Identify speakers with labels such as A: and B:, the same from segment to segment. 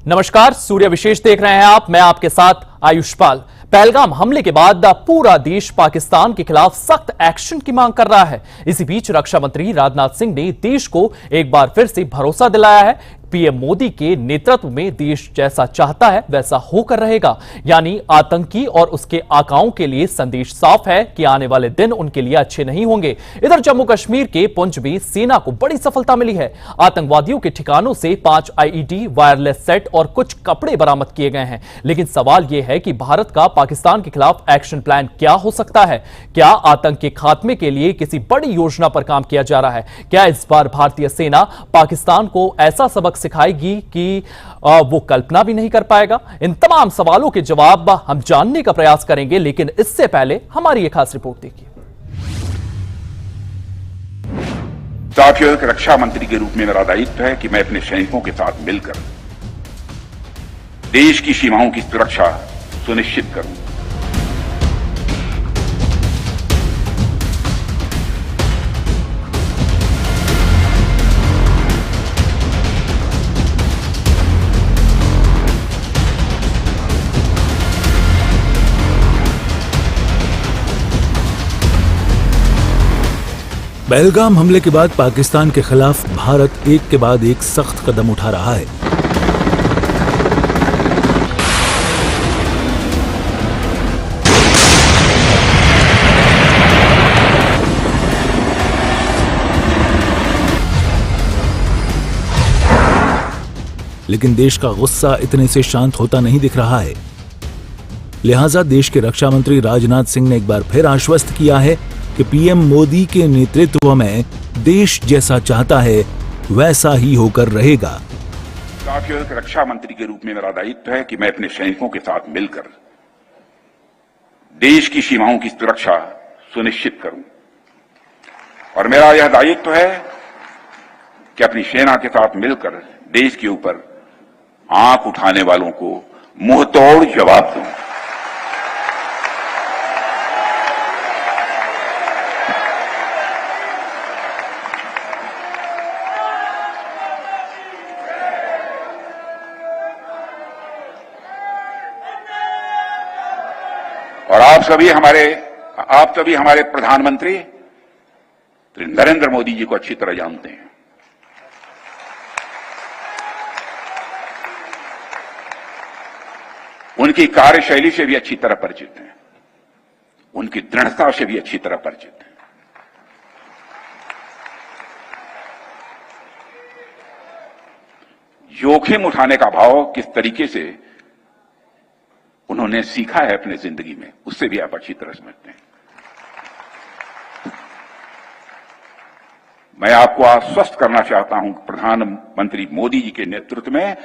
A: नमस्कार, सूर्य विशेष देख रहे हैं आप। मैं आपके साथ आयुष्पाल। पहलगाम हमले के बाद पूरा देश पाकिस्तान के खिलाफ सख्त एक्शन की मांग कर रहा है। इसी बीच रक्षा मंत्री राजनाथ सिंह ने देश को एक बार फिर से भरोसा दिलाया है। पीएम मोदी के नेतृत्व में देश जैसा चाहता है वैसा होकर रहेगा। यानी आतंकी और उसके आकाओं के लिए संदेश साफ है कि आने वाले दिन उनके लिए अच्छे नहीं होंगे। इधर जम्मू कश्मीर के पुंछ में सेना को बड़ी सफलता मिली है। आतंकवादियों के ठिकानों से 5 आईईडी, वायरलेस सेट और कुछ कपड़े बरामद किए गए हैं। लेकिन सवाल यह है कि भारत का पाकिस्तान के खिलाफ एक्शन प्लान क्या हो सकता है? क्या आतंक के खात्मे के लिए किसी बड़ी योजना पर काम किया जा रहा है? क्या इस बार भारतीय सेना पाकिस्तान को ऐसा सबक सिखाएगी कि वो कल्पना भी नहीं कर पाएगा? इन तमाम सवालों के जवाब हम जानने का प्रयास करेंगे, लेकिन इससे पहले हमारी एक खास रिपोर्ट देखिए।
B: साथियों, एक रक्षा मंत्री के रूप में मेरा दायित्व है कि मैं अपने सैनिकों के साथ मिलकर देश की सीमाओं की सुरक्षा सुनिश्चित करूं।
C: पहलगाम हमले के बाद पाकिस्तान के खिलाफ भारत एक के बाद एक सख्त कदम उठा रहा है। लेकिन देश का गुस्सा इतने से शांत होता नहीं दिख रहा है। लिहाजा देश के रक्षा मंत्री राजनाथ सिंह ने एक बार फिर आश्वस्त किया है कि पीएम मोदी के नेतृत्व में देश जैसा चाहता है वैसा ही होकर रहेगा।
B: साथियों, एक रक्षा मंत्री के रूप में मेरा दायित्व है कि मैं अपने सैनिकों के साथ मिलकर देश की सीमाओं की सुरक्षा सुनिश्चित करूं। और मेरा यह दायित्व है कि अपनी सेना के साथ मिलकर देश के ऊपर आंख उठाने वालों को मुंहतोड़ जवाब दूं। और आप सभी हमारे प्रधानमंत्री नरेंद्र मोदी जी को अच्छी तरह जानते हैं। उनकी कार्यशैली से भी अच्छी तरह परिचित हैं, उनकी दृढ़ता से भी अच्छी तरह परिचित हैं। जोखिम उठाने का भाव किस तरीके से उन्होंने सीखा है अपने जिंदगी में, उससे भी आप अच्छी तरह समझते हैं। मैं आपको आश्वस्त करना चाहता हूं कि प्रधानमंत्री मोदी जी के नेतृत्व में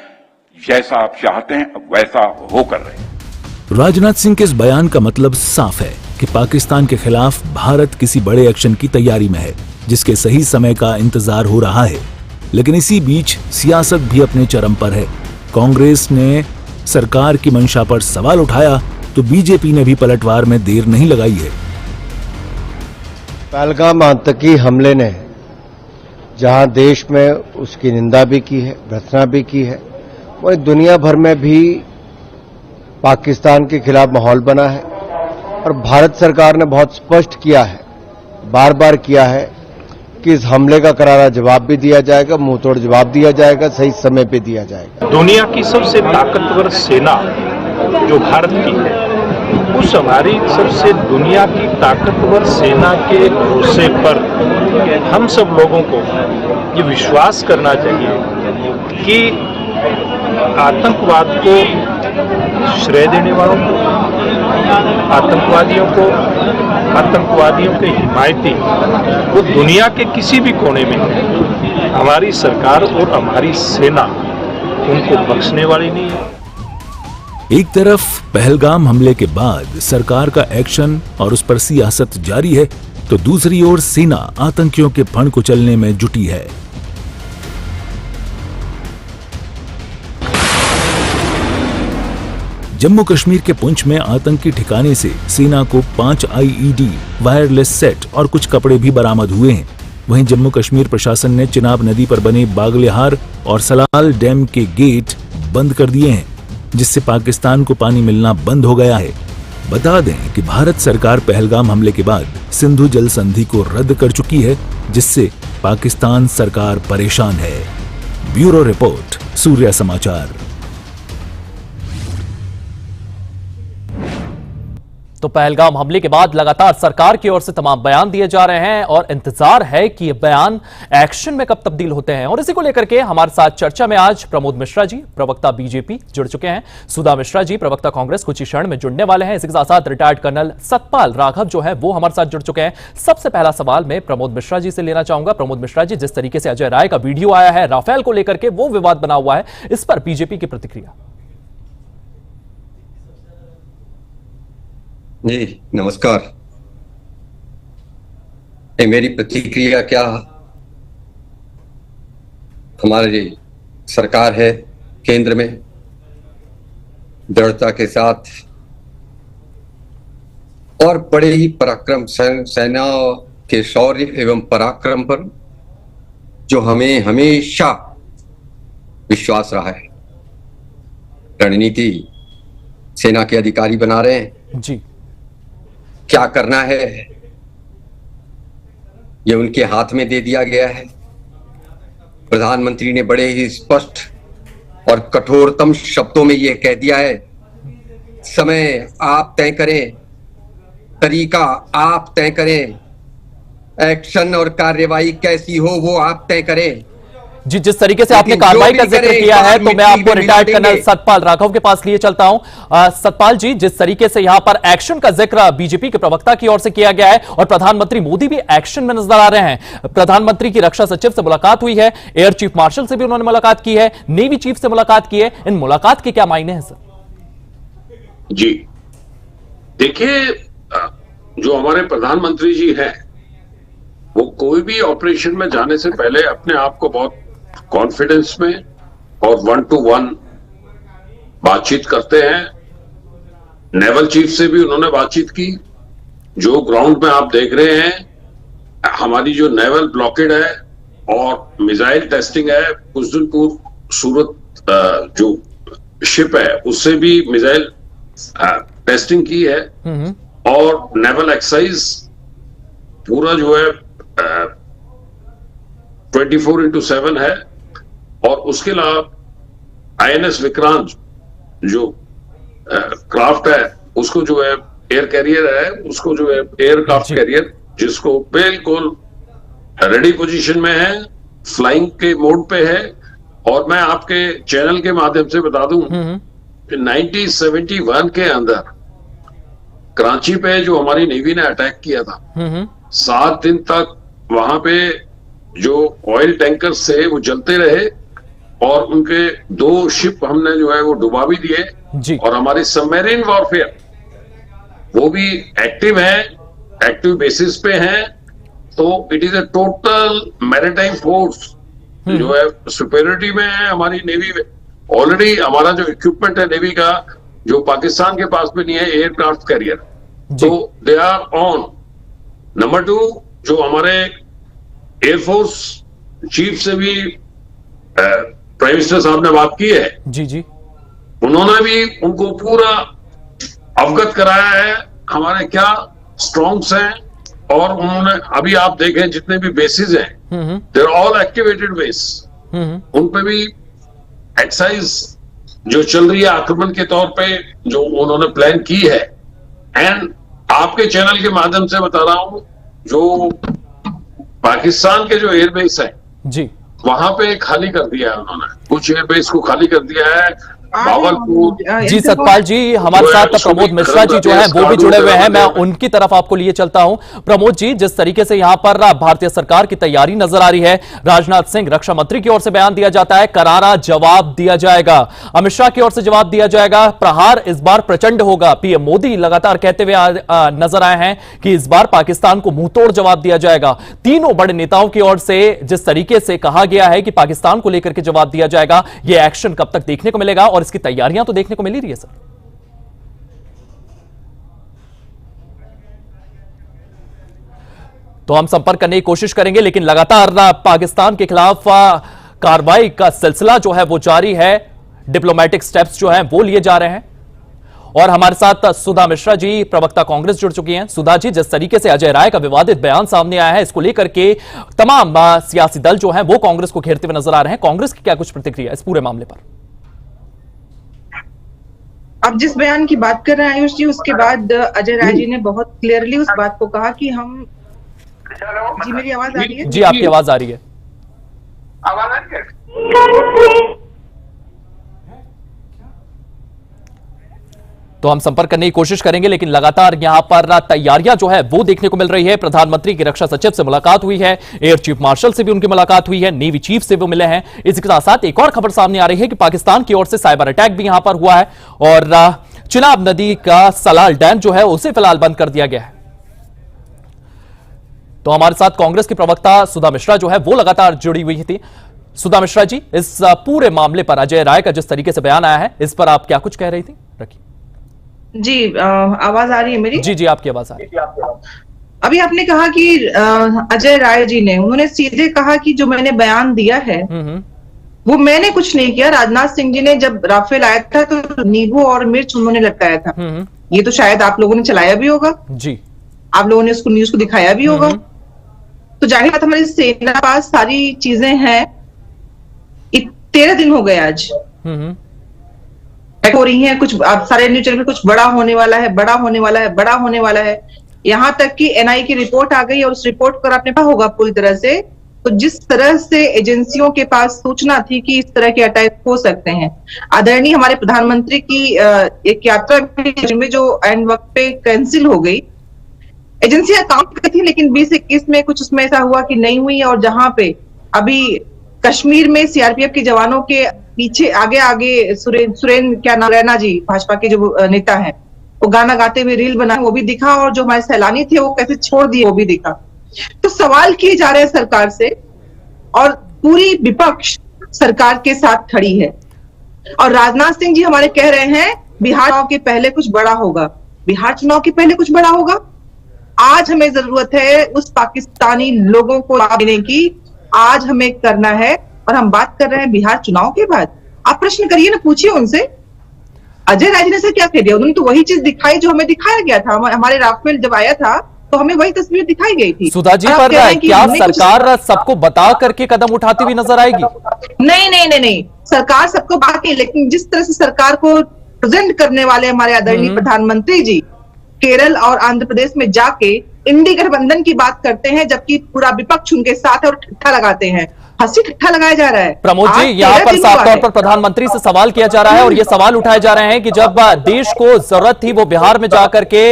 B: जैसा आप चाहते हैं वैसा होकर रहे।
C: राजनाथ सिंह के इस बयान का मतलब साफ है कि पाकिस्तान के खिलाफ भारत किसी बड़े एक्शन की तैयारी में है, जिसके सही समय का इंतजार हो रहा है। लेकिन इसी बीच सियासत भी अपने चरम पर है। कांग्रेस ने सरकार की मंशा पर सवाल उठाया तो बीजेपी ने भी पलटवार में देर नहीं लगाई है।
D: पहलगाम आतंकी हमले ने जहां देश में उसकी निंदा भी की है, भर्त्सना भी की है, वहीं दुनिया भर में भी पाकिस्तान के खिलाफ माहौल बना है। और भारत सरकार ने बहुत स्पष्ट किया है, बार बार किया है कि इस हमले का करारा जवाब भी दिया जाएगा, मुंहतोड़ जवाब दिया जाएगा, सही समय पे दिया जाएगा।
E: दुनिया की सबसे ताकतवर सेना जो भारत की है, उस हमारी सबसे दुनिया की ताकतवर सेना के भरोसे पर हम सब लोगों को ये विश्वास करना चाहिए कि आतंकवाद को श्रेय देने वालों को, आतंकवादियों के हिमायती वो दुनिया के किसी भी कोने में हमारी सरकार और हमारी सेना उनको बख्शने वाली नहीं है।
C: एक तरफ पहलगाम हमले के बाद सरकार का एक्शन और उस पर सियासत जारी है, तो दूसरी ओर सेना आतंकियों के फण कुचलने में जुटी है। जम्मू कश्मीर के पुंछ में आतंकी ठिकाने से सेना को 5 आईईडी, वायरलेस सेट और कुछ कपड़े भी बरामद हुए हैं। वहीं जम्मू कश्मीर प्रशासन ने चिनाब नदी पर बने बागलिहार और सलाल डैम के गेट बंद कर दिए हैं, जिससे पाकिस्तान को पानी मिलना बंद हो गया है। बता दें कि भारत सरकार पहलगाम हमले के बाद सिंधु जल संधि को रद्द कर चुकी है, जिससे पाकिस्तान सरकार परेशान है। ब्यूरो रिपोर्ट, सूर्य समाचार।
A: तो पहलगाम हमले के बाद लगातार सरकार की ओर से तमाम बयान दिए जा रहे हैं और इंतजार है कि ये बयान एक्शन में कब तब्दील होते हैं। और इसी को लेकर के हमारे साथ चर्चा में आज प्रमोद मिश्रा जी, प्रवक्ता बीजेपी, जुड़ चुके हैं। सुधा मिश्रा जी, प्रवक्ता कांग्रेस, कुछ ही क्षण में जुड़ने वाले हैं। इसी के साथ साथ रिटायर्ड कर्नल सतपाल राघव जो है वो हमारे साथ जुड़ चुके हैं। सबसे पहला सवाल मैं प्रमोद मिश्रा जी से लेना चाहूंगा। प्रमोद मिश्रा जी, जिस तरीके से अजय राय का वीडियो आया है राफेल को लेकर के, वो विवाद बना हुआ है, इस पर बीजेपी की प्रतिक्रिया?
F: जी नमस्कार। मेरी प्रतिक्रिया क्या, हमारी सरकार है केंद्र में, दृढ़ता के साथ और बड़े ही पराक्रम सेना के शौर्य एवं पराक्रम पर जो हमें हमेशा विश्वास रहा है। रणनीति सेना के अधिकारी बना रहे हैं
A: जी।
F: क्या करना है ये उनके हाथ में दे दिया गया है। प्रधानमंत्री ने बड़े ही स्पष्ट और कठोरतम शब्दों में यह कह दिया है, समय आप तय करें, तरीका आप तय करें, एक्शन और कार्यवाही कैसी हो वो आप तय करें।
A: जी, जिस तरीके से आपने कार्रवाई का जिक्र किया है, तो मैं आपको रिटायर्ड कर्नल सतपाल राघव के पास लिए चलता हूं। सतपाल जी, जिस तरीके से यहां पर एक्शन का जिक्र बीजेपी के प्रवक्ता की ओर से किया गया है और प्रधानमंत्री मोदी भी एक्शन में नजर आ रहे हैं। प्रधानमंत्री की रक्षा सचिव से मुलाकात हुई है, एयर चीफ मार्शल से भी उन्होंने मुलाकात की है, नेवी चीफ से मुलाकात की है। इन मुलाकात के क्या मायने हैं सर?
G: जी देखिए, जो हमारे प्रधानमंत्री जी हैं वो कोई भी ऑपरेशन में जाने से पहले अपने आप को बहुत कॉन्फिडेंस में और 1-to-1 बातचीत करते हैं। नेवल चीफ से भी उन्होंने बातचीत की। जो ग्राउंड में आप देख रहे हैं, हमारी जो नेवल ब्लॉकेड है और मिसाइल टेस्टिंग है, कुछ दिन पूर्व सूरत जो शिप है उससे भी मिसाइल टेस्टिंग की है और नेवल एक्सरसाइज पूरा जो है 24/7 है। और उसके अलावा INS विक्रांत जो क्राफ्ट है उसको जो है एयर कैरियर है, उसको जो है एयरक्राफ्ट कैरियर, जिसको बिल्कुल रेडी पोजीशन में है, फ्लाइंग के मोड पे है। और मैं आपके चैनल के माध्यम से बता दूं कि 1971 के अंदर कराची पे जो हमारी नेवी ने अटैक किया था, 7 दिन तक वहां पे जो ऑयल टैंकर्स थे वो जलते रहे और उनके 2 शिप हमने जो है वो डुबा भी दिए। और हमारी सबमरीन वॉरफेयर वो भी एक्टिव है, एक्टिव बेसिस पे है। तो it is a total maritime force जो है सुपेरियरिटी में है हमारी नेवी में। ऑलरेडी हमारा जो इक्विपमेंट है नेवी का, जो पाकिस्तान के पास में नहीं है, एयरक्राफ्ट कैरियर, तो दे आर ऑन। नंबर 2, जो हमारे एयरफोर्स चीफ से भी प्राइम मिनिस्टर साहब ने बात की है, जी उन्होंने भी उनको पूरा अवगत कराया है हमारे क्या स्ट्रॉन्ग्स हैं। और उन्होंने अभी आप देखें जितने भी बेसिस हैं, they are all activated base, उन पे भी एक्सरसाइज जो चल रही है आक्रमण के तौर पे जो उन्होंने प्लान की है। एंड आपके चैनल के माध्यम से बता रहा हूं, जो पाकिस्तान के जो एयरबेस है जी, वहां पे खाली कर दिया है उन्होंने, कुछ एयरबेस को खाली कर दिया है। भागलपुर
A: जी, सतपाल जी हमारे साथ प्रमोद मिश्रा जी जो है वो भी जुड़े हुए हैं, मैं उनकी तरफ आपको लिए चलता हूं। प्रमोद जी, जिस तरीके से यहां पर भारतीय सरकार की तैयारी नजर आ रही है, राजनाथ सिंह रक्षा मंत्री की ओर से बयान दिया जाता है, करारा जवाब दिया जाएगा, अमित शाह की ओर से जवाब दिया जाएगा, प्रहार इस बार प्रचंड होगा। पीएम मोदी लगातार कहते हुए नजर आए हैं कि इस बार पाकिस्तान को मुंहतोड़ जवाब दिया जाएगा। तीनों बड़े नेताओं की ओर से जिस तरीके से कहा गया है कि पाकिस्तान को लेकर के जवाब दिया जाएगा, यह एक्शन कब तक देखने को मिलेगा और इसकी तैयारियां तो देखने को मिल रही है सर? तो हम संपर्क करने की कोशिश करेंगे, लेकिन लगातार पाकिस्तान के खिलाफ कार्रवाई का सिलसिला जो है वो जारी है। डिप्लोमेटिक स्टेप्स जो हैं वो लिए जा रहे हैं। और हमारे साथ सुधा मिश्रा जी, प्रवक्ता कांग्रेस, जुड़ चुकी हैं। सुधा जी, जिस तरीके से अजय राय का विवादित बयान सामने आया है, इसको लेकर के तमाम सियासी दल जो हैं वो कांग्रेस को घेरते हुए नजर आ रहे हैं। कांग्रेस की क्या कुछ प्रतिक्रिया इस पूरे मामले पर?
H: अब जिस बयान की बात कर रहे हैं आयुष जी, उसके बाद अजय राय जी ने बहुत क्लियरली उस बात को कहा कि हम, जी मेरी आवाज आ रही है?
A: जी आपकी आवाज आ रही है। तो हम संपर्क करने की कोशिश करेंगे, लेकिन लगातार यहां पर तैयारियां जो है वो देखने को मिल रही है। प्रधानमंत्री की रक्षा सचिव से मुलाकात हुई है, एयर चीफ मार्शल से भी उनकी मुलाकात हुई है, नेवी चीफ से वो मिले हैं। इसके साथ साथ एक और खबर सामने आ रही है कि पाकिस्तान की ओर से साइबर अटैक भी यहां पर हुआ है और चिनाब नदी का सलाल डैम जो है उसे फिलहाल बंद कर दिया गया है। तो हमारे साथ कांग्रेस की प्रवक्ता सुधा मिश्रा जो है वो लगातार जुड़ी हुई थी। सुधा मिश्रा जी, इस पूरे मामले पर अजय राय का जिस तरीके से बयान आया है, इस पर आप क्या कुछ कह रही थी? रखिए
H: जी, आवाज आ रही है मेरी?
A: जी जी आपकी आवाज आ रही है।
H: अभी आपने कहा कि अजय राय जी ने, उन्होंने सीधे कहा कि जो मैंने बयान दिया है वो मैंने कुछ नहीं किया। राजनाथ सिंह जी ने जब राफेल आया था तो नींबू और मिर्च उन्होंने लटकाया था। ये तो शायद आप लोगों ने चलाया भी होगा
A: जी,
H: आप लोगों ने उसको न्यूज को दिखाया भी होगा। तो जाहिर बात हमारी सेना के पास सारी चीजें हैं। 13 दिन हो गए आज हो रही हैं, कुछ आप सारे न्यूज चैनल पे कुछ बड़ा होने वाला है, बड़ा होने वाला है, बड़ा होने वाला है। यहां तक कि एनआई की रिपोर्ट आ गई और उस रिपोर्ट पर आपने कहा होगा पूरी तरह से। तो जिस तरह से एजेंसियों के पास सूचना थी कि इस तरह के अटैक हो सकते हैं, आदरणीय हमारे प्रधानमंत्री की एक यात्रा में जो एंड वक्त पे कैंसिल हो गई, एजेंसियां काम करती थी लेकिन 2021 में कुछ उसमें ऐसा हुआ कि नहीं हुई। और जहां पे अभी कश्मीर में सीआरपीएफ के जवानों के पीछे आगे आगे सुरेंद्र क्या नाम, रैना जी, भाजपा के जो नेता हैं, वो गाना गाते हुए रील बना, वो भी दिखा। और जो हमारे सैलानी थे वो कैसे छोड़ दिए वो भी दिखा। तो सवाल किए जा रहे हैं सरकार से और पूरी विपक्ष सरकार के साथ खड़ी है। और राजनाथ सिंह जी हमारे कह रहे हैं बिहार चुनाव के पहले कुछ बड़ा होगा। बिहार चुनाव के पहले कुछ बड़ा होगा? आज हमें जरूरत है उस पाकिस्तानी लोगों को लाभ देने की, आज हमें करना है। और हम बात कर रहे हैं बिहार चुनाव के बाद। आप प्रश्न करिए ना, पूछिए उनसे अजय राय जी ने से क्या कह दिया। उन्होंने तो वही चीज दिखाई जो हमें दिखाया गया था। हमारे राफेल जब आया था तो हमें वही तस्वीर दिखाई गई थी।
A: सुधा जी, पर क्या सरकार सबको बता करके कदम उठाती हुई नजर आएगी?
H: नहीं नहीं नहीं नहीं, सरकार सबको बाकी, लेकिन जिस तरह से सरकार को प्रेजेंट करने वाले हमारे आदरणीय प्रधानमंत्री जी केरल और आंध्र प्रदेश में जाके इंडी गठबंधन की बात करते हैं, जबकि पूरा विपक्ष उनके साथ है और ठट्ठा लगाते हैं। हंसी ठट्ठा लगाया जा रहा है।
A: प्रमोद जी, यहाँ पर साफ तौर पर प्रधानमंत्री से सवाल किया जा रहा है और ये सवाल उठाए जा रहे हैं कि जब देश को जरूरत थी वो बिहार में जाकर के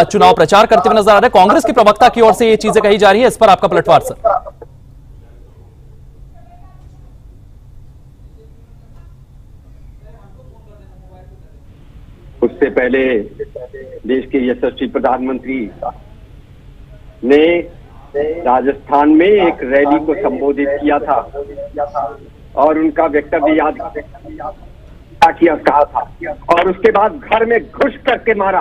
A: चुनाव प्रचार करते हुए नजर आ रहे हैं। कांग्रेस की प्रवक्ता की ओर से ये चीजें कही जा रही है, इस पर आपका पलटवार सर?
I: उससे पहले देश के यशस्वी प्रधानमंत्री ने राजस्थान में एक रैली को संबोधित किया था और उनका वक्तव्य याद किया कहा था और उसके बाद घर में घुस करके मारा।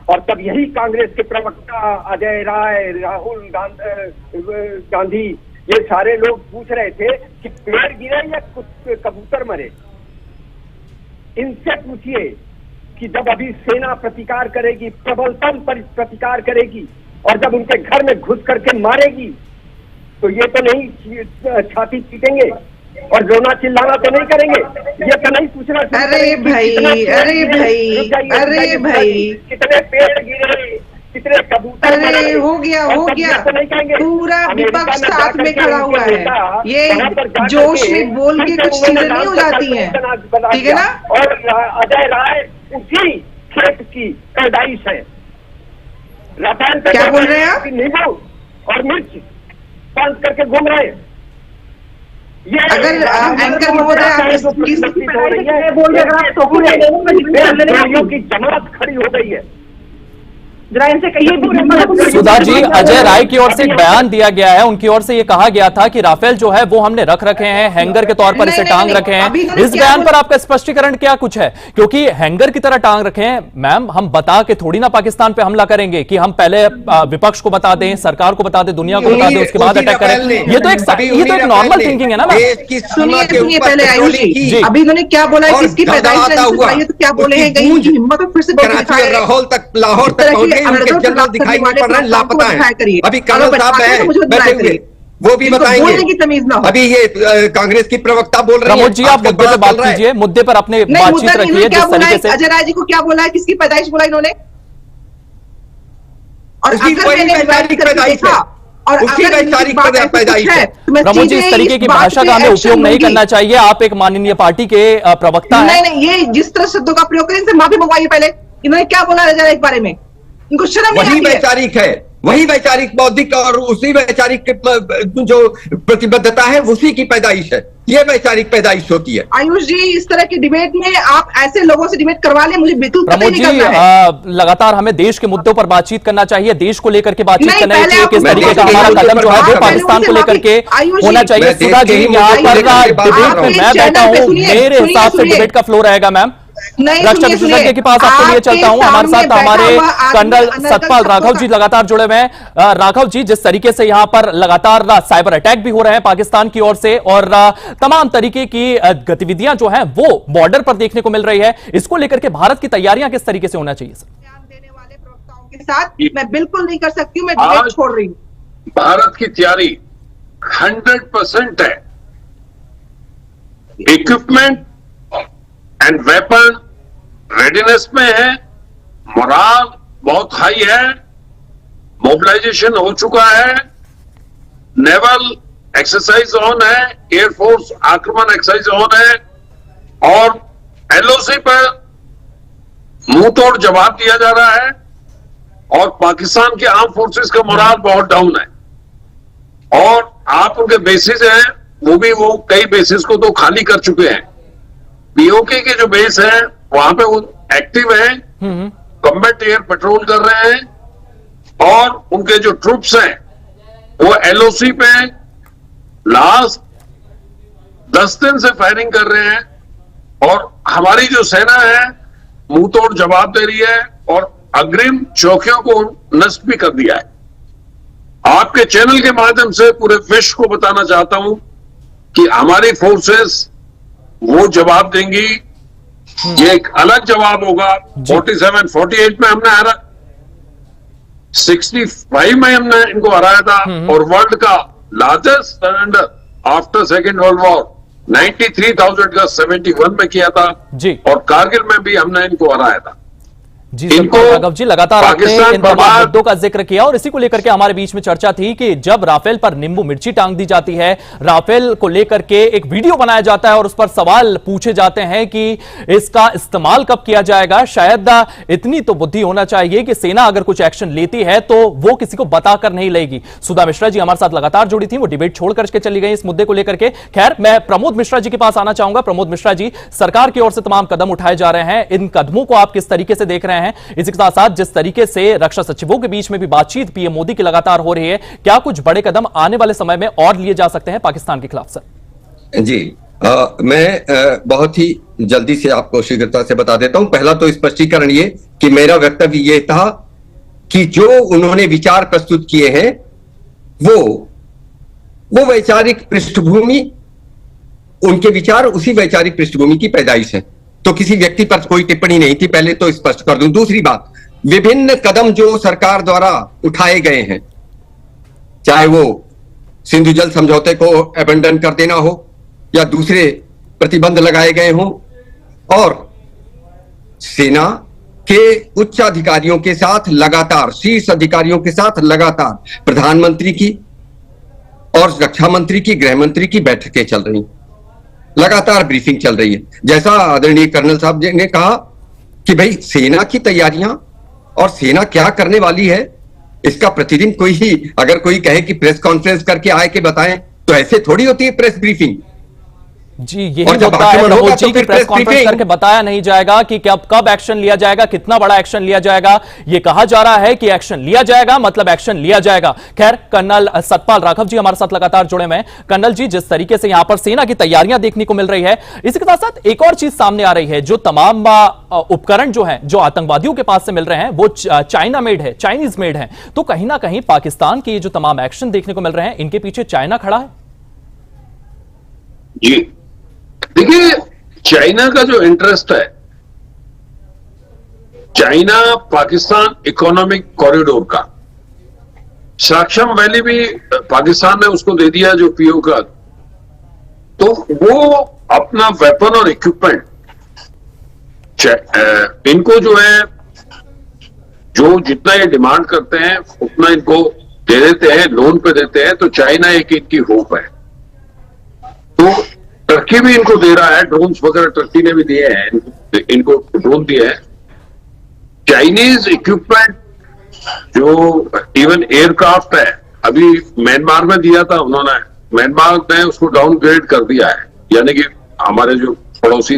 I: और तब यही कांग्रेस के प्रवक्ता अजय राय, राहुल गांधी, ये सारे लोग पूछ रहे थे कि पेड़ गिरे या कुछ कबूतर मरे। इनसे पूछिए कि जब अभी सेना प्रतिकार करेगी, प्रबलतम प्रतिकार करेगी और जब उनके घर में घुस करके मारेगी तो ये तो नहीं छाती पीटेंगे और रोना चिल्लाना तो नहीं करेंगे, ये तो नहीं पूछना।
H: अरे भाई, अरे भाई, अरे भाई,
I: कितने पेड़ गिरे, कितने कबूतर,
H: अरे हो गया तो नहीं कहेंगे। पूरा विपक्ष साथ में खड़ा हुआ है। ये जोश में बोल के कुछ चीजें नहीं हो जाती हैं, ठीक है ना?
I: और अजय राय उसी खेत की पैदाइश है। राफेल पे
H: क्या बोल रहे हैं आप?
I: नींबू और मिर्च बंद करके घूम रहे हैं। ये
H: अगर एंकर महोदय
I: की जमात खड़ी हो गई है।
H: जरा इनसे कहिए।
A: सुधा जी, अजय राय की ओर से एक बयान दिया गया है, उनकी ओर से ये कहा गया था कि राफेल जो है वो हमने रख रखे हैं, हैंगर के तौर पर इसे टांग रखे हैं। इस बयान पर आपका स्पष्टीकरण क्या कुछ है? क्योंकि हैंगर की तरह टांग रखे हैं मैम, हम बता के थोड़ी ना पाकिस्तान पे हमला करेंगे कि हम पहले विपक्ष को बता दें, सरकार को बता दें, दुनिया को बता दें, उसके बाद अटैक करें। ये तो एक नॉर्मल थिंकिंग है ना मैम।
H: सुनिए पहले आयुष जी, अभी इन्होंने क्या बोला है, किसकी पैदाइश है, तो क्या बोले हैं, हिम्मत फिर से
F: लाहौर तक दिखाई नहीं पड़ रहा है, लापता है। अभी कर्नल साहब है बैठे हुए, वो भी बताएंगे। अभी ये कांग्रेस की प्रवक्ता बोल रही है।
A: प्रमोद जी, आप मुद्दे पर बात कीजिए, मुद्दे पर अपने बातचीत रखिए जिस तरीके से।
H: अजय राय जी को क्या बोला है, किसकी पैदाइश बोला इन्होंने? और
A: प्रमोद जी, इस तरीके की भाषा का हमें उपयोग नहीं करना चाहिए। आप एक माननीय पार्टी के प्रवक्ता हैं।
H: नहीं, ये जिस तरह शब्दों का प्रयोग करें, इनसे माफी मंगवाइए पहले। इन्होंने क्या बोला अजय राय के बारे में? इनको शर्म नहीं आती है?
F: वही वैचारिक है, वही वैचारिक बौद्धिक और उसी वैचारिक जो प्रतिबद्धता है उसी की पैदाइश है। ये वैचारिक पैदाइश होती है।
H: आयुष जी, इस तरह के डिबेट में आप ऐसे लोगों से डिबेट करवा लें, मुझे बिल्कुल
A: प्रमोद जी, लगातार हमें देश के मुद्दों पर बातचीत करना चाहिए, देश को लेकर के बातचीत करना चाहिए। किस तरीके का हमारा कदम जो है वो पाकिस्तान को लेकर के होना चाहिए। सुधा जी, यहाँ पर डिबेट में मैं बैठा हूँ, मेरे हिसाब से डिबेट का फ्लो रहेगा मैम। रक्षा विशेषज्ञ के पास आपको लिए चलता हूं। हमारे साथ हमारे कर्नल सतपाल राघव जी लगातार जुड़े हुए हैं। राघव जी, जिस तरीके से यहां पर लगातार साइबर अटैक भी हो रहे हैं पाकिस्तान की ओर से और तमाम तरीके की गतिविधियां जो हैं वो बॉर्डर पर देखने को मिल रही है, इसको लेकर के भारत की तैयारियां किस तरीके से होना चाहिए सर?
H: देने वाले प्रवक्ताओं के साथ मैं बिल्कुल नहीं कर सकती हूं, मैं डिबेट छोड़ रही हूं।
G: भारत की तैयारी 100% है। इक्विपमेंट एंड वेपन रेडीनेस में है, मोराल बहुत हाई है, मोबिलाइजेशन हो चुका है, नेवल एक्सरसाइज ऑन है, एयरफोर्स आक्रमण एक्सरसाइज ऑन है और एलओसी पर मुंह तोड़ जवाब दिया जा रहा है और पाकिस्तान के आर्म फोर्सेस का मोराल बहुत डाउन है और आप उनके बेसिस हैं, वो कई बेसिस को तो खाली कर चुके हैं। पीओके के जो बेस है वहां पे वो एक्टिव है, कॉम्बैट एयर पेट्रोल कर रहे हैं और उनके जो ट्रूप्स हैं वो एलओसी पे लास्ट 10 दिन से फायरिंग कर रहे हैं और हमारी जो सेना है मुंह तोड़ जवाब दे रही है और अग्रिम चौकियों को नष्ट भी कर दिया है। आपके चैनल के माध्यम से पूरे विश्व को बताना चाहता हूं कि हमारी फोर्सेस वो जवाब देंगी। ये एक अलग जवाब होगा। 47, 48 में हमने हरा, 65 में हमने इनको हराया था और वर्ल्ड का largest surrender after second world war 93,000 का 71 में किया था जी, और कारगिल में भी हमने इनको हराया था।
A: जी राघव जी, लगातार आपने इन तमाम मुद्दों का जिक्र किया और इसी को लेकर के हमारे बीच में चर्चा थी कि जब राफेल पर नींबू मिर्ची टांग दी जाती है, राफेल को लेकर के एक वीडियो बनाया जाता है और उस पर सवाल पूछे जाते हैं कि इसका इस्तेमाल कब किया जाएगा। शायद इतनी तो बुद्धि होना चाहिए कि सेना अगर कुछ एक्शन लेती है तो वो किसी को बताकर नहीं लेगी। सुधा मिश्रा जी हमारे साथ लगातार जुड़ी थी, वो डिबेट छोड़ करके चली गई इस मुद्दे को लेकर के। खैर, मैं प्रमोद मिश्रा जी के पास आना चाहूंगा। प्रमोद मिश्रा जी, सरकार की ओर से तमाम कदम उठाए जा रहे हैं, इन कदमों को आप किस तरीके से देख रहे हैं? इसी के साथ साथ जिस तरीके से रक्षा सचिवों के बीच में भी बातचीत पीएम मोदी की लगातार हो रही है, क्या कुछ बड़े कदम आने वाले समय में और लिए जा सकते हैं पाकिस्तान के खिलाफ सर?
F: जी, मैं बहुत ही जल्दी से आपको शीघ्रता से बता देता हूं। पहला तो स्पष्टीकरण ये कि मेरा वक्तव्य ये था कि जो उन्होंने विचार प्रस्तुत किए हैं वो वैचारिक पृष्ठभूमि, उनके विचार उसी वैचारिक पृष्ठभूमि की पैदाइश है, तो किसी व्यक्ति पर कोई टिप्पणी नहीं थी। पहले तो स्पष्ट कर दूं। दूसरी बात, विभिन्न कदम जो सरकार द्वारा उठाए गए हैं, चाहे वो सिंधु जल समझौते को अबेंडन कर देना हो या दूसरे प्रतिबंध लगाए गए हों, और सेना के उच्च अधिकारियों के साथ लगातार, शीर्ष अधिकारियों के साथ लगातार प्रधानमंत्री की और रक्षा मंत्री की, गृह मंत्री की बैठकें चल रही, लगातार ब्रीफिंग चल रही है। जैसा आदरणीय कर्नल साहब ने कहा कि भाई सेना की तैयारियां और सेना क्या करने वाली है, इसका प्रतिदिन कोई ही अगर कोई कहे कि प्रेस कॉन्फ्रेंस करके आए के बताएं, तो ऐसे थोड़ी होती है प्रेस ब्रीफिंग।
A: जी, यही
F: और जब
A: मुद्दा है
F: आक्रमण होगा
A: प्रमोद जी
F: तो
A: की
F: फिर
A: प्रेस कॉन्फ्रेंस
F: ब्रीफिंग।
A: करके बताया नहीं जाएगा कि कब एक्शन लिया जाएगा, कितना बड़ा एक्शन लिया जाएगा। ये कहा जा रहा है कि एक्शन लिया जाएगा, मतलब एक्शन लिया जाएगा। खैर, कर्नल सतपाल राघव जी हमारे साथ लगातार जुड़े हुए हैं। कर्नल जी, जिस तरीके से यहां पर सेना की तैयारियां देखने को मिल रही है, इसी के साथ साथ एक और चीज सामने आ रही है, जो तमाम उपकरण जो है, जो आतंकवादियों के पास से मिल रहे हैं, वो चाइना मेड है, चाइनीज मेड है। तो कहीं ना कहीं पाकिस्तान के ये जो तमाम एक्शन देखने को मिल रहे हैं, इनके पीछे चाइना खड़ा है।
G: जी देखिए, चाइना का जो इंटरेस्ट है, चाइना पाकिस्तान इकोनॉमिक कॉरिडोर का, साक्षम वैली भी पाकिस्तान ने उसको दे दिया जो पीओ का, तो वो अपना वेपन और इक्विपमेंट इनको जो है, जो जितना ये डिमांड करते हैं उतना इनको दे देते हैं, लोन पे देते हैं। तो चाइना एक इनकी होप है। तो टर्की भी इनको दे रहा है, ड्रोन्स वगैरह टर्की ने भी दिए हैं, इनको ड्रोन दिए हैं। चाइनीज इक्विपमेंट जो इवन एयरक्राफ्ट है, अभी म्यांमार में दिया था उन्होंने, म्यांमार ने उसको डाउनग्रेड कर दिया है, यानी कि हमारे जो पड़ोसी,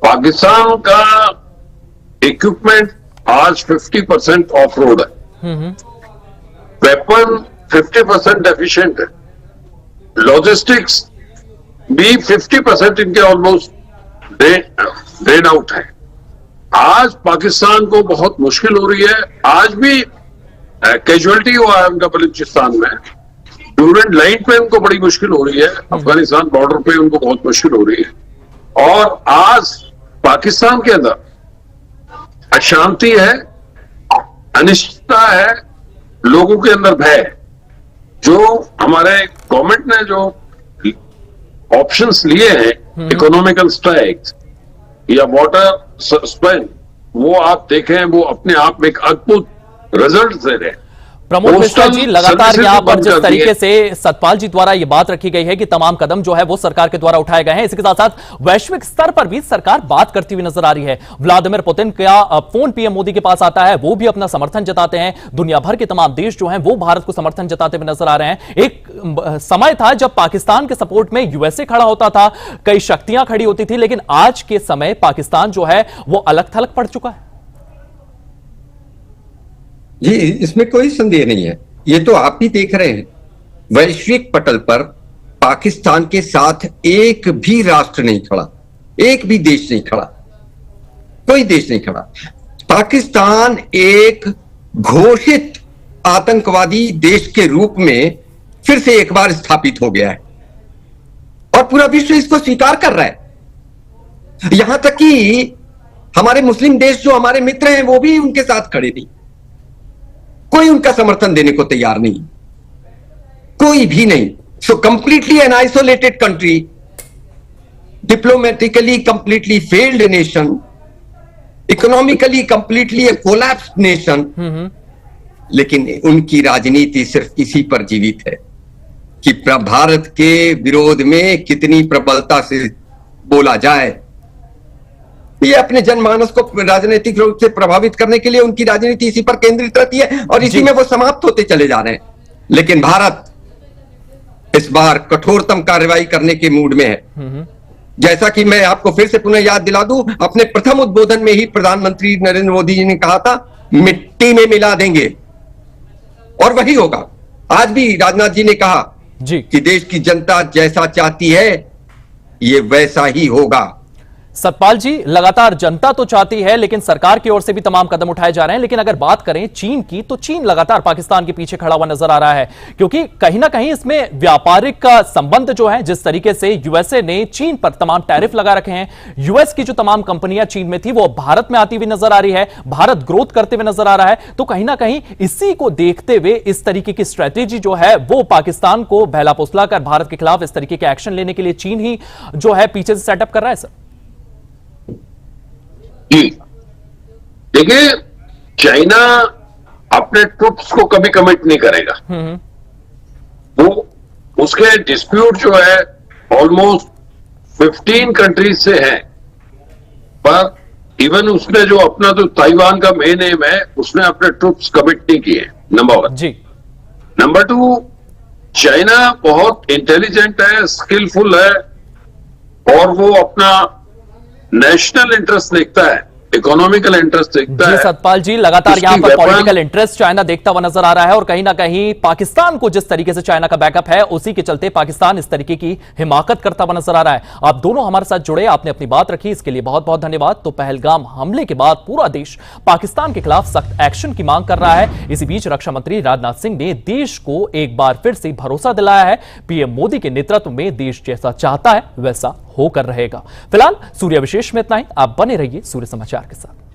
G: पाकिस्तान का इक्विपमेंट आज 50% ऑफ रोड है, वेपन 50% एफिशिएंट है, लॉजिस्टिक्स भी 50% इनके ऑलमोस्ट ड्रेन आउट है। आज पाकिस्तान को बहुत मुश्किल हो रही है। आज भी कैजुअलिटी हुआ है उनका बलूचिस्तान में, ड्यूरेंट लाइन पे उनको बड़ी मुश्किल हो रही है, अफगानिस्तान बॉर्डर पे उनको बहुत मुश्किल हो रही है। और आज पाकिस्तान के अंदर अशांति है, अनिश्चितता है, लोगों के अंदर भय है। जो हमारे गवर्नमेंट ने जो ऑप्शंस लिए हैं, इकोनॉमिकल स्ट्राइक्स या वाटर सस्पेंड, वो आप देखें, वो अपने आप में एक अद्भुत रिजल्ट दे रहे हैं।
A: प्रमोद मिश्रा जी, लगातार यहां पर जिस तरीके से सतपाल जी द्वारा यह बात रखी गई है कि तमाम कदम जो है वो सरकार के द्वारा उठाए गए हैं, इसके साथ साथ वैश्विक स्तर पर भी सरकार बात करती हुई नजर आ रही है। व्लादिमीर पुतिन का फोन पीएम मोदी के पास आता है, वो भी अपना समर्थन जताते हैं। दुनिया भर के तमाम देश जो हैं वो भारत को समर्थन जताते हुए नजर आ रहे हैं। एक समय था जब पाकिस्तान के सपोर्ट में यूएसए खड़ा होता था, कई शक्तियां खड़ी होती थी, लेकिन आज के समय पाकिस्तान जो है वो अलग थलग पड़ चुका है।
F: जी, इसमें कोई संदेह नहीं है। ये तो आप भी देख रहे हैं, वैश्विक पटल पर पाकिस्तान के साथ एक भी राष्ट्र नहीं खड़ा, एक भी देश नहीं खड़ा, कोई देश नहीं खड़ा। पाकिस्तान एक घोषित आतंकवादी देश के रूप में फिर से एक बार स्थापित हो गया है और पूरा विश्व इसको स्वीकार कर रहा है। यहां तक कि हमारे मुस्लिम देश जो हमारे मित्र हैं वो भी उनके साथ खड़े नहीं, कोई उनका समर्थन देने को तैयार नहीं, कोई भी नहीं। So completely an isolated country, diplomatically completely failed nation, economically completely A collapsed nation. लेकिन उनकी राजनीति सिर्फ इसी पर जीवित है कि भारत के विरोध में कितनी प्रबलता से बोला जाए। ये अपने जनमानस को राजनीतिक रूप से प्रभावित करने के लिए उनकी राजनीति इसी पर केंद्रित रहती है और इसी में वो समाप्त होते चले जा रहे हैं। लेकिन भारत इस बार कठोरतम कार्रवाई करने के मूड में है। जैसा कि मैं आपको फिर से पुनः याद दिला दूं, अपने प्रथम उद्बोधन में ही प्रधानमंत्री नरेंद्र मोदी जी ने कहा था, मिट्टी में मिला देंगे, और वही होगा। आज भी राजनाथ जी ने कहा
A: जी
F: कि देश की जनता जैसा चाहती है ये वैसा ही होगा।
A: सतपाल जी, लगातार जनता तो चाहती है, लेकिन सरकार की ओर से भी तमाम कदम उठाए जा रहे हैं। लेकिन अगर बात करें चीन की, तो चीन लगातार पाकिस्तान के पीछे खड़ा हुआ नजर आ रहा है, क्योंकि कहीं ना कहीं इसमें व्यापारिक का संबंध जो है, जिस तरीके से यूएसए ने चीन पर तमाम टैरिफ लगा रखे हैं, यूएस की जो तमाम कंपनियां चीन में थी वो भारत में आती हुई नजर आ रही है, भारत ग्रोथ करते हुए नजर आ रहा है। तो कहीं ना कहीं इसी को देखते हुए इस तरीके की स्ट्रेटेजी जो है वो पाकिस्तान को बहला फुसला कर भारत के खिलाफ इस तरीके के एक्शन लेने के लिए चीन ही जो है पीछे से सेटअप कर रहा है। सर
G: जी देखिए, चाइना अपने ट्रुप्स को कभी कमिट नहीं करेगा। वो उसके डिस्प्यूट जो है ऑलमोस्ट 15 कंट्रीज से है, पर इवन उसने जो अपना जो ताइवान का मेन एम है, उसने अपने ट्रुप्स कमिट नहीं किए, नंबर 1।
A: जी
G: नंबर 2, चाइना बहुत इंटेलिजेंट है, स्किलफुल है, और वो अपना नेशनल इंटरेस्ट देखता है, इकोनॉमिकल इंटरेस्ट देखता
A: जी
G: है।
A: सतपाल जी, लगातार
G: उसकी
A: यहां पर
G: weapon-
A: पॉलिटिकल इंटरेस्ट चाइना देखता हुआ नजर आ रहा है और कहीं ना कहीं पाकिस्तान को जिस तरीके से चाइना का बैकअप है उसी के चलते पाकिस्तान इस तरीके की हिमाकत करता हुआ नजर आ रहा है। आप दोनों हमारे साथ जुड़े, आपने अपनी बात रखी, इसके लिए बहुत बहुत धन्यवाद। तो पहलगाम हमले के बाद पूरा देश पाकिस्तान के खिलाफ सख्त एक्शन की मांग कर रहा है। इसी बीच रक्षा मंत्री राजनाथ सिंह ने देश को एक बार फिर से भरोसा दिलाया है, पीएम मोदी के नेतृत्व में देश जैसा चाहता है वैसा होकर रहेगा। फिलहाल सूर्य विशेष में इतना ही। आप बने रहिए सूर्य समाचार के साथ।